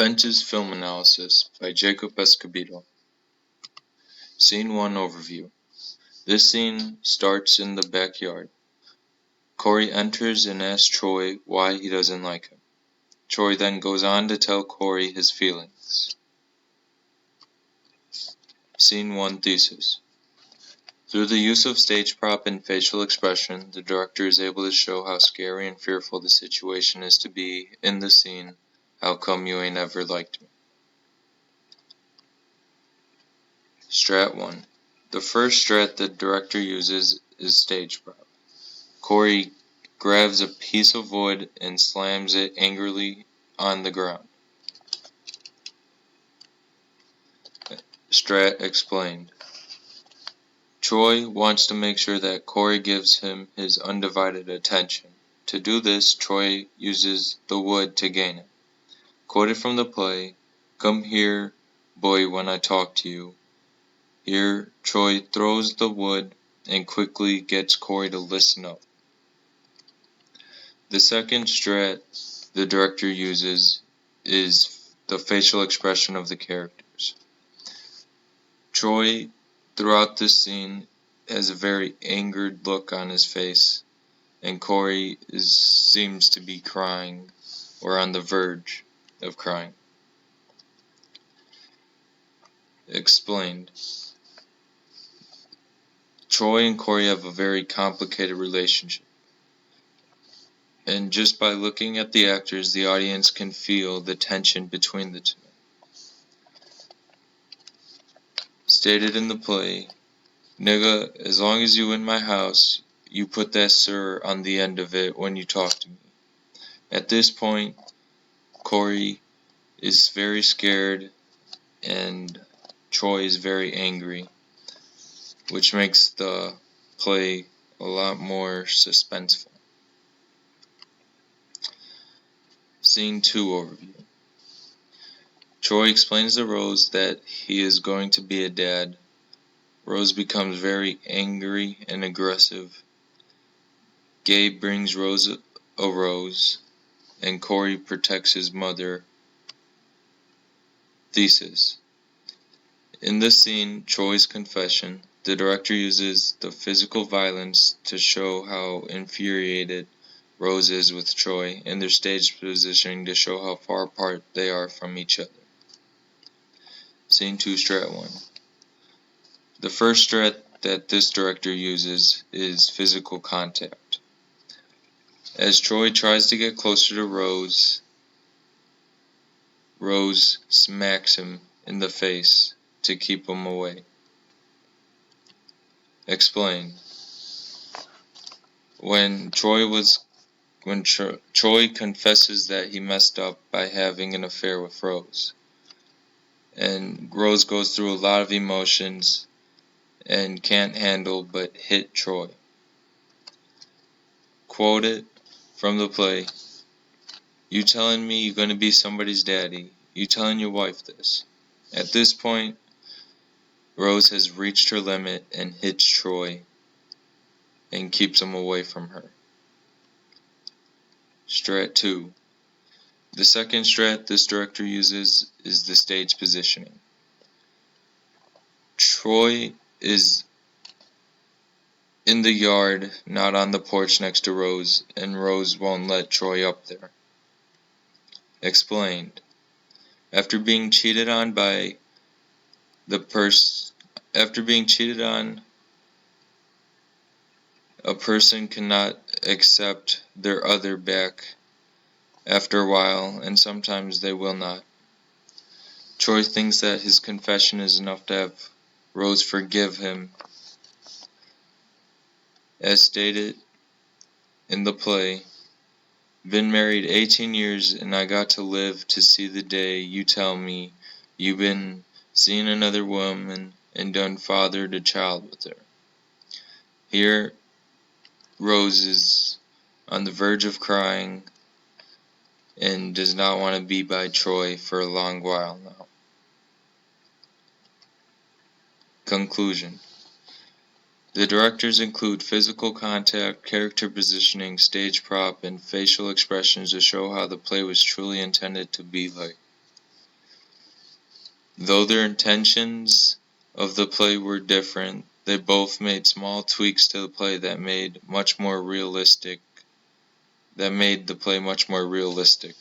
Fenton's Film Analysis by Jacob Escobedo. Scene 1 Overview. This scene starts in the backyard. Corey enters and asks Troy why he doesn't like him. Troy then goes on to tell Corey his feelings. Scene 1 Thesis. Through the use of stage prop and facial expression, the director is able to show how scary and fearful the situation is to be in the scene. How come you ain't ever liked me? Strat 1. The first strat the director uses is stage prop. Corey grabs a piece of wood and slams it angrily on the ground. Strat explained. Troy wants to make sure that Corey gives him his undivided attention. To do this, Troy uses the wood to gain it. Quoted from the play, "Come here, boy, when I talk to you." Here, Troy throws the wood and quickly gets Corey to listen up. The second strat the director uses is the facial expression of the characters. Troy, throughout this scene, has a very angered look on his face, and Corey seems to be crying or on the verge of crying. Explained. Troy and Corey have a very complicated relationship, and just by looking at the actors, the audience can feel the tension between the two. Stated in the play, "Nigga, as long as you in my house, you put that sir on the end of it when you talk to me." At this point, Corey is very scared and Troy is very angry, which makes the play a lot more suspenseful. Scene 2 Overview. Troy explains to Rose that he is going to be a dad. Rose becomes very angry and aggressive. Gabe brings Rose a rose, and Corey protects his mother. Thesis. In this scene, Troy's confession, the director uses the physical violence to show how infuriated Rose is with Troy, and their stage positioning to show how far apart they are from each other. Scene 2 Strat 1. The first strat that this director uses is physical contact. As Troy tries to get closer to Rose, Rose smacks him in the face to keep him away. Explain. When Troy confesses that he messed up by having an affair with Rose, and Rose goes through a lot of emotions and can't handle but hit Troy. Quoted from the play, "You telling me you're gonna be somebody's daddy? You telling your wife this?" At this point, Rose has reached her limit and hits Troy and keeps him away from her. Strat 2. The second strat this director uses is the stage positioning. Troy is in the yard, not on the porch next to Rose, and Rose won't let Troy up there. Explained. After being cheated on, a person cannot accept their other back after a while, and sometimes they will not. Troy thinks that his confession is enough to have Rose forgive him. As stated in the play, "Been married 18 years and I got to live to see the day you tell me you been seeing another woman and done fathered a child with her." Here, Rose is on the verge of crying and does not want to be by Troy for a long while now. Conclusion. The directors include physical contact, character positioning, stage prop, and facial expressions to show how the play was truly intended to be like. Though their intentions of the play were different, they both made small tweaks to the play that made the play much more realistic.